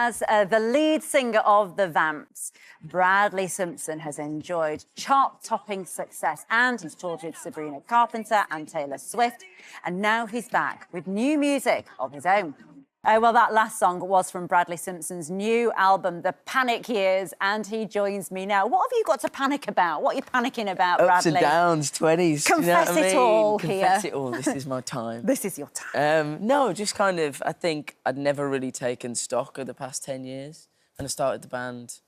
as the lead singer of the Vamps, Bradley Simpson has enjoyed chart-topping success, and he's toured with Sabrina Carpenter and Taylor Swift, and now he's back with new music of his own. Well, that last song was from Bradley Simpson's new album, The Panic Years, and he joins me now. What have you got to panic about? What are you panicking about, Bradley? Ups and downs, 20s. Confess you know what it all here. here. Confess it all. This is my time. This is your time. No, just kind of, I think I'd never really taken stock of the past 10 years. And I started the band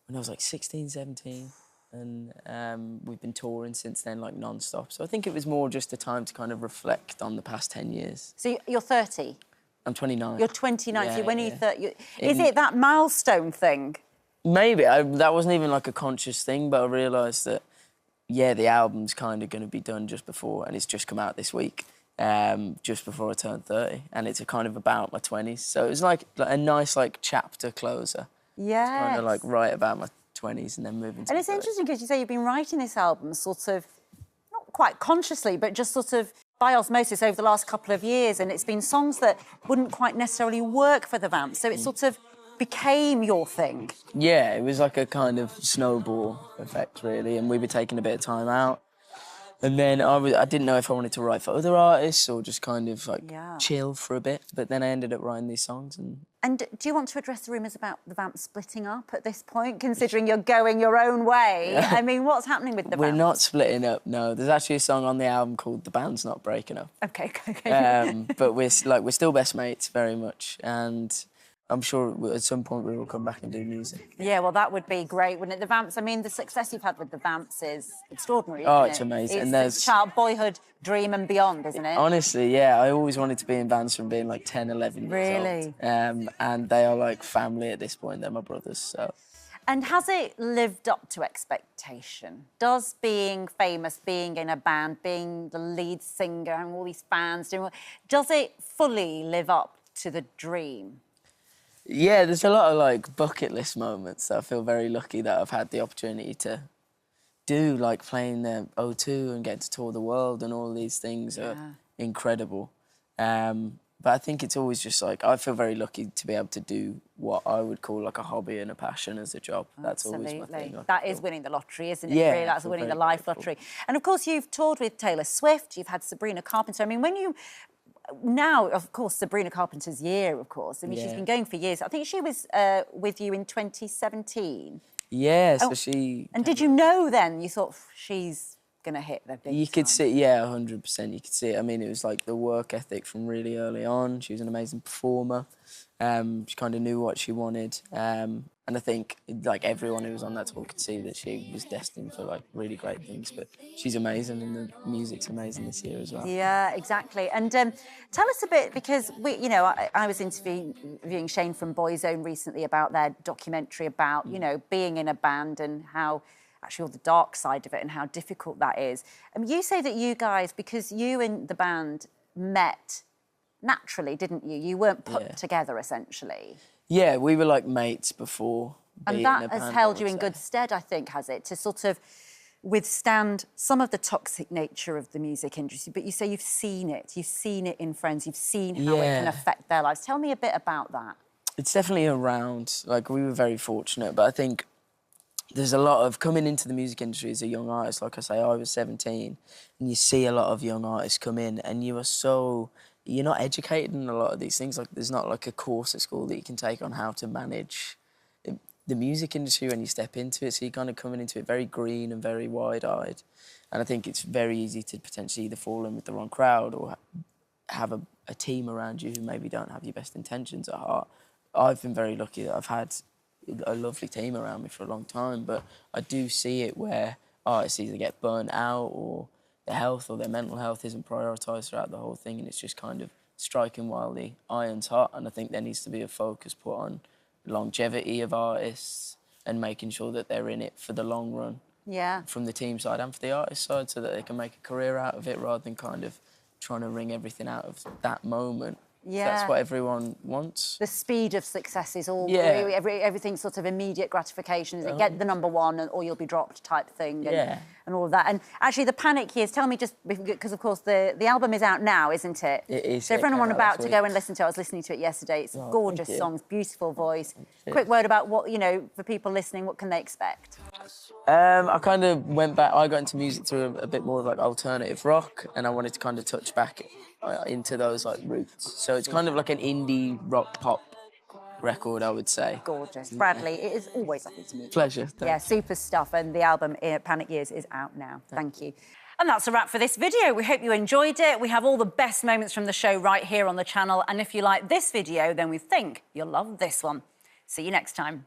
when I was like 16, 17. And we've been touring since then, like, non-stop. So I think it was more just a time to kind of reflect on the past 10 years. So you're 30? I'm 29. You're 29, yeah, so when yeah. you 30... Is it that milestone thing? Maybe. That wasn't even like a conscious thing, but I realised that, yeah, the album's kind of going to be done just before, and it's just come out this week, just before I turned 30, and it's kind of about my 20s. So it was like a nice, like, chapter closer. Yes. Kind of, like, write about my 20s and then move into And it's 30s. interesting because you say you've been writing this album sort of, not quite consciously, but just sort of by osmosis over the last couple of years, and it's been songs that wouldn't quite necessarily work for the Vamps, so it sort of became your thing. Yeah, it was like a kind of snowball effect, really, and we were taking a bit of time out. And then I didn't know if I wanted to write for other artists or just kind of, like, chill for a bit, but then I ended up writing these songs. And do you want to address the rumours about the Vamps splitting up at this point, considering you're going your own way? I mean, what's happening with the Vamps? We're not splitting up, no. There's actually a song on the album called The Band's Not Breaking Up. OK. But we're still best mates, very much, and I'm sure at some point we will come back and do music. Yeah, well, that would be great, wouldn't it? The Vamps, I mean, the success you've had with the Vamps is extraordinary, Oh, isn't it's it? amazing. It's And there's child, boyhood, dream and beyond, isn't it? Honestly, yeah. I always wanted to be in bands from being, like, 10, 11 years Really? old. And they are, like, family at this point. They're my brothers, so... And has it lived up to expectation? Does being famous, being in a band, being the lead singer, and all these fans doing... Does it fully live up to the dream? Yeah, there's a lot of, like, bucket list moments that I feel very lucky that I've had the opportunity to do, like playing the O2 and getting to tour the world, and all these things are incredible. But I think it's always just, like, I feel very lucky to be able to do what I would call, like, a hobby and a passion as a job. That's always my thing. Like, that is winning the lottery, isn't it? Yeah, Really, that's winning the life lottery. And, of course, you've toured with Taylor Swift, you've had Sabrina Carpenter. I mean, when you... Now, of course, Sabrina Carpenter's year, of course. I mean, she's been going for years. I think she was with you in 2017. Yeah, so she... And did you know then, you thought, she's going to hit the big You could see, yeah, 100%, you could see it. I mean, it was like the work ethic from really early on. She was an amazing performer. She kind of knew what she wanted. And I think, like, everyone who was on that tour could see that she was destined for, like, really great things. But she's amazing, and the music's amazing this year as well. Yeah, exactly. And tell us a bit, because I was interviewing Shane from Boyzone recently about their documentary about, being in a band and how, actually, all the dark side of it and how difficult that is. You say that you guys, because you and the band met naturally, didn't you? You weren't put together, essentially. Yeah, we were, like, mates before being in a band. And that has held you in good stead, I think, has it? To sort of withstand some of the toxic nature of the music industry. But you say you've seen it in friends, you've seen how it can affect their lives. Tell me a bit about that. It's definitely around. Like, we were very fortunate, but I think there's a lot of coming into the music industry as a young artist. Like I say, I was 17, and you see a lot of young artists come in, and you're not educated in a lot of these things. Like, there's not, like, a course at school that you can take on how to manage the music industry when you step into it. So you're kind of coming into it very green and very wide-eyed. And I think it's very easy to potentially either fall in with the wrong crowd or have a team around you who maybe don't have your best intentions at heart. I've been very lucky that I've had a lovely team around me for a long time, but I do see it where artists either get burnt out or their health or their mental health isn't prioritised throughout the whole thing, and it's just kind of striking while the iron's hot. And I think there needs to be a focus put on longevity of artists and making sure that they're in it for the long run. Yeah. From the team side and for the artist side, so that they can make a career out of it rather than kind of trying to wring everything out of that moment Yeah. That's what everyone wants. The speed of success is all everything's sort of immediate gratification. Is it get the #1 or you'll be dropped type thing, and all of that. And actually, the Panic Years. Tell me just because of course the album is out now, isn't it? It is. So for anyone about to go and listen to it, I was listening to it yesterday. It's gorgeous songs, beautiful voice. Quick word about what for people listening. What can they expect? I kind of went back. I got into music through a bit more of like alternative rock, and I wanted to kind of touch back into those like roots. So it's kind of like an indie rock pop record, I would say. Gorgeous. Bradley, it is always lovely to meet you. Pleasure. Yeah, super stuff. And the album Panic Years is out now. Thank you. And that's a wrap for this video. We hope you enjoyed it. We have all the best moments from the show right here on the channel. And if you like this video, then we think you'll love this one. See you next time.